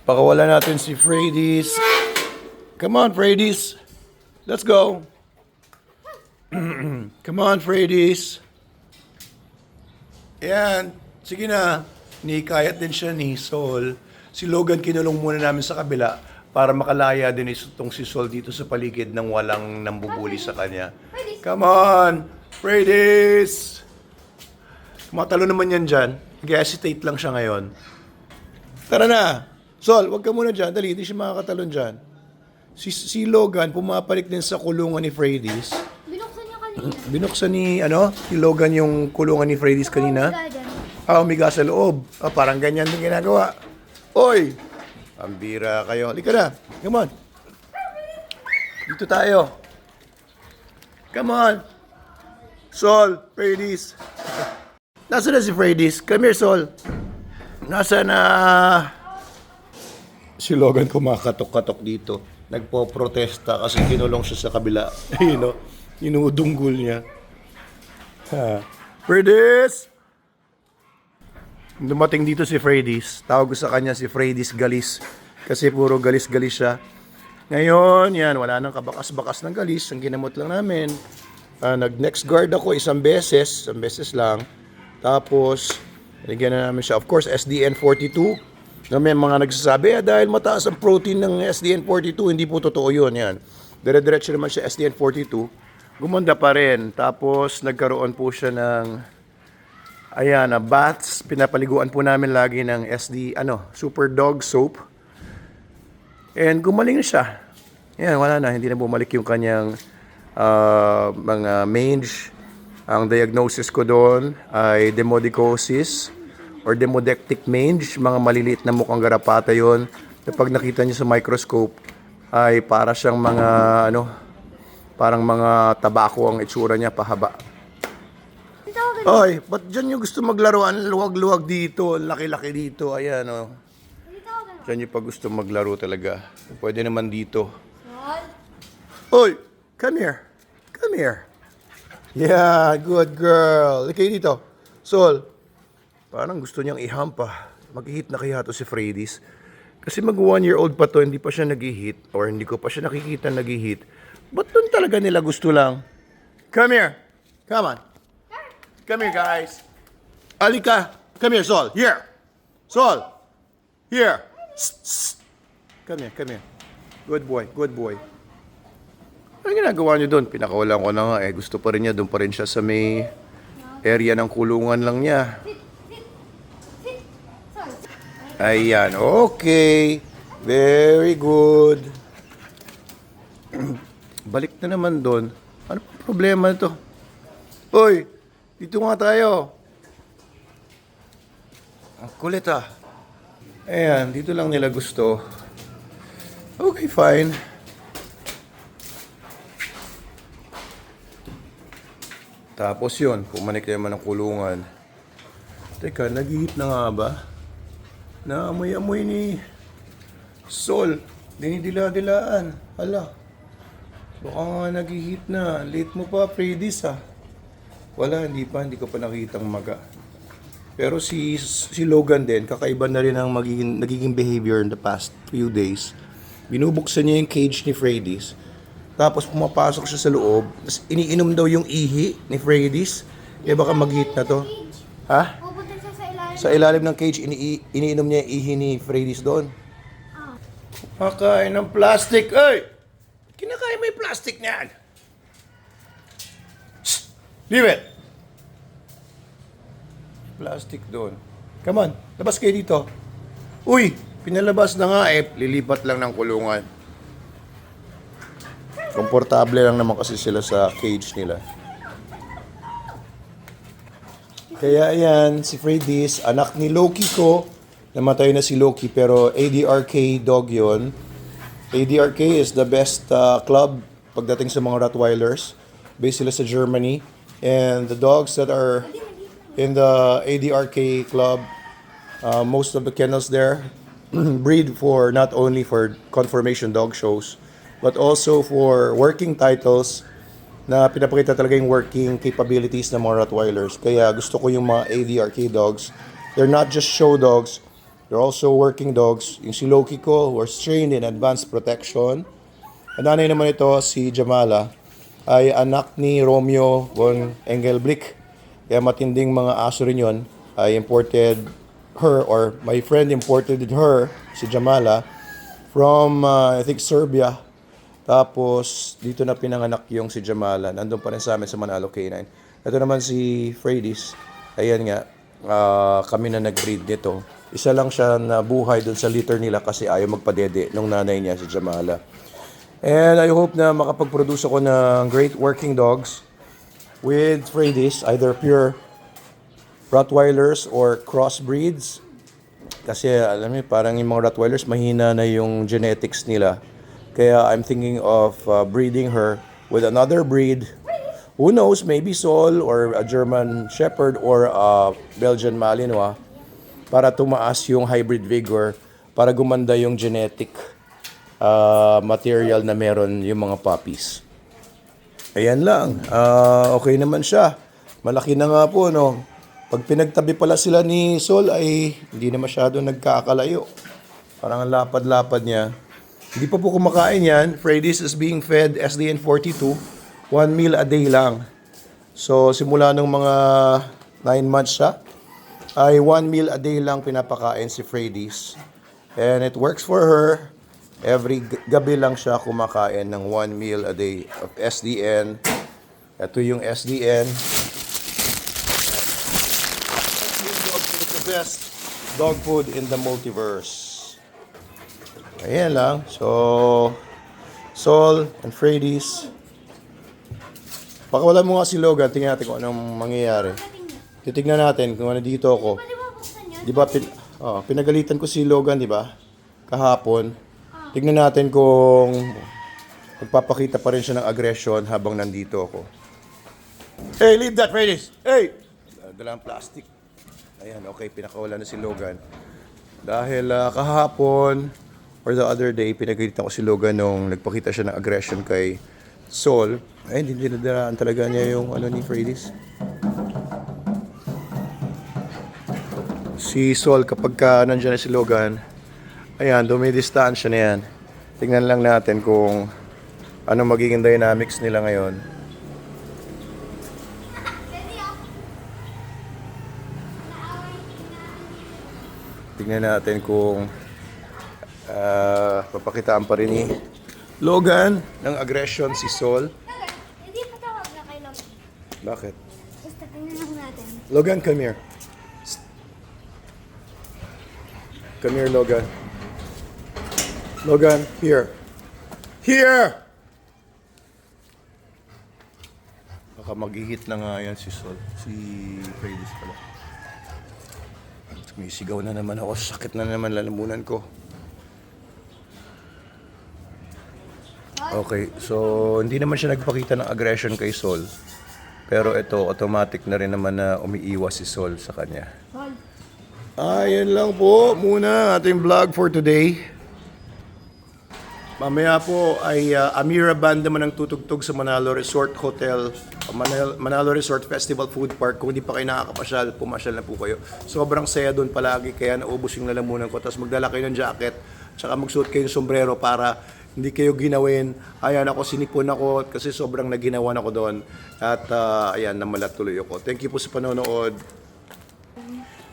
Pakawala natin si Freddy's. Come on, Freddy's. Let's go. Come on, Freddy's. Yan. Sige na. Nikayat din siya ni Sol. Si Logan kinulong muna namin sa kabila para makalaya din itong si Sol dito sa paligid nang walang nambubuli sa kanya. Come on, Freddy's. Matalo naman yan dyan. Nag-hesitate lang siya ngayon. Tara na. Sol, wag ka muna dyan. Dali, hindi siya makakatalon dyan. Si Logan, pumapalik din sa kulungan ni Freddy's. Binuksan niya kanina. Binuksan ni Logan yung kulungan ni Freddy's kanina. Umiga sa loob. Parang ganyan din ginagawa. Oy! Pambira kayo. Halika na. Come on. Dito tayo. Come on. Sol, Freddy's. Nasaan na si Freddy's? Come here, Sol. Nasaan na... Si Logan kumakatok-katok dito. Nagpo-protesta kasi kinulong siya sa kabila. You know, inudunggol niya. Freddy's! Dumating dito si Freddy's. Tawag ko sa kanya si Freddy's Galis. Kasi puro galis-galis siya. Ngayon, yan, wala nang kabakas-bakas ng galis. Ang ginamot lang namin. Nag-next guard ako isang beses lang. Tapos, nagyan na namin siya. Of course, SDN42. Na may mga nagsasabi, dahil mataas ang protein ng SDN42, hindi po totoo yun. Yan. Dire-diretso naman siya SDN42. Gumanda pa rin. Tapos, nagkaroon po siya ng, baths. Pinapaliguan po namin lagi ng Super Dog Soap. And gumaling na siya. Yan, wala na. Hindi na bumalik yung kanyang mga mange. Ang diagnosis ko doon ay demodicosis or demodectic mange, mga maliliit na mukhang garapata yon. Kapag nakita niyo sa microscope, ay para siyang mga, parang mga tabako ang itsura niya, pahaba. Oy, ba't dyan yung gusto maglaro? Ang luwag-luwag dito, laki-laki dito, ayan, Dyan yung pag gusto maglaro talaga. Pwede naman dito. Oy, come here. Come here. Yeah, good girl. Ikay dito. Sol, parang gusto niyang ihampa. Mag-hit na kaya to si Freddy's. Kasi mag 1-year-old pa to, hindi pa siya nag-hit. Or hindi ko pa siya nakikita nag-hit. Ba't doon talaga nila gusto lang? Come here. Come on. Come here, guys. Alika. Come here, Sol. Here. Sol. Here. Come here, come here. Good boy, good boy. Ano ginagawa niyo doon? Pinakawalan ko na nga eh. Gusto pa rin niya. Doon pa rin siya sa may area ng kulungan lang niya. Ayan. Okay. Very good. Balik na naman doon. Ano pa problema nito? Hoy! Dito nga tayo. Ang kulit ah. Ayan. Dito lang nila gusto. Okay, fine. Tapos yun, pumanik na naman ang kulungan. Teka, nag-hit na nga ba? Naamoy-amoy ni Sol. Dinidila-dilaan. Hala. Baka nga nag-hit na. Late mo pa, Freddy's ah. Wala, hindi ko pa nakitang maga. Pero si Logan din, kakaiba na rin ang nagiging behavior in the past few days. Binubuksan niya yung cage ni Freddy's. Tapos pumapasok siya sa loob. Tapos iniinom daw yung ihi ni Freddy's. Baka mag-hit na to. Ha? Pupunta siya sa ilalim. Sa ilalim ng cage, iniinom niya yung ihi ni Freddy's doon. Makain ng plastic. Ay! Kinakain mo yung plastic niyan. Shh! Leave it! Plastic doon. Come on, labas kayo dito. Uy! Pinalabas na nga lilipat lang ng kulungan. Komportable lang naman kasi sila sa cage nila. Kaya ayan, si Freddy's, anak ni Loki ko. Namatay na si Loki pero ADRK dog yon. ADRK is the best club pagdating sa mga Rottweilers. Based sila sa Germany. And the dogs that are in the ADRK club, most of the kennels there breed for not only for conformation dog shows, but also for working titles na pinapakita talaga yung working capabilities ng mga Rottweilers. Kaya gusto ko yung mga ADRK dogs. They're not just show dogs, They're also working dogs. Yung si Loki ko was trained in advanced protection. Ang nanay naman ito, si Jamala, ay anak ni Romeo von Engelblick. Kaya matinding mga aso rin yun. I imported her, or my friend imported her, si Jamala, from, I think, Serbia. Tapos, dito na pinanganak yung si Jamala. Nandun pa rin sa amin sa Manalo K9. Ito naman si Fredis. Ayan nga, kami na nag-breed nito. Isa lang siya na buhay dun sa litter nila kasi ayaw magpadede nung nanay niya, si Jamala. And I hope na makapag-produce ako ng great working dogs with Fredis, either pure Rottweilers or crossbreeds. Kasi alam mo, parang yung mga Rottweilers mahina na yung genetics nila. Kaya I'm thinking of breeding her with another breed. Who knows, maybe Sol or a German Shepherd or a Belgian Malinois para tumaas yung hybrid vigor, para gumanda yung genetic material na meron yung mga puppies. Ayan lang. Okay naman siya. Malaki na nga po, no? Pag pinagtabi pala sila ni Sol ay hindi na masyado nagkakalayo. Parang ang lapad-lapad niya. Hindi pa po kumakain yan. Fredis is being fed SDN 42. 1 meal a day lang. So, simula nung mga 9 months siya, ay 1 meal a day lang pinapakain si Fredis. And it works for her. Every gabi lang siya kumakain ng 1 meal a day of SDN. Ito yung SDN. It's the best dog food in the multiverse. Ayan lang. So, Sol and Fredis. Pakawalan mo nga si Logan. Tingnan natin kung anong mangyayari. Titignan natin kung ano dito ako. Pwede ba buksan yun? Di ba, pinagalitan ko si Logan, di ba? Kahapon. Tignan natin kung magpapakita pa rin siya ng aggression habang nandito ako. Hey, leave that, Fredis! Hey! Dalang plastic. Ayan, okay. Pinakawalan na si Logan. Dahil kahapon, or the other day, pinagalitan ko si Logan nung nagpakita siya ng aggression kay Sol. Ay, hindi dinadaraan talaga niya yung ano ni Fredis. Si Sol, kapag nandiyan na si Logan, ayan, dumidistansya na yan. Tingnan lang natin kung ano magiging dynamics nila ngayon. Tingnan natin kung papakitaan pa rin ni Logan ng aggression si Sol. Hindi pa tawag na kay Logan. Bakit? Basta tingnan lang natin. Logan, come here. Come here, Logan. Logan, here. Here! Baka mag-hit na nga yan si Sol. Si Fredis pala. Sumisigaw na naman ako. Sakit na naman lalamunan ko. Okay, so hindi naman siya nagpakita ng aggression kay Sol. Pero ito, automatic na rin naman na umiiwas si Sol sa kanya. Sol. Yan lang po muna ating vlog for today. Mamaya po ay Amira Band naman ang tutugtog sa Manalo Resort Hotel, Manalo Resort Festival Food Park. Kung hindi pa kayo nakakapasyal, pumasyal na po kayo. Sobrang saya doon palagi, kaya naubos yung lalamunan ko. Tapos magdala kayo ng jacket, tsaka magsuot kayo ng sombrero para hindi kayo ginawin. Ayan ako, sinipon ako kasi sobrang naginawan ako doon. At ayan, namalat tuloy ako. Thank you po sa panonood.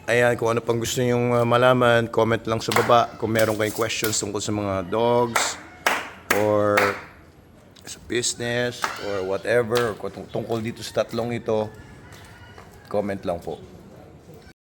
Ayan, kung ano pang gusto nyo malaman, comment lang sa baba. Kung meron kayong questions tungkol sa mga dogs, or sa business, or whatever, or tungkol dito sa tatlong ito, comment lang po.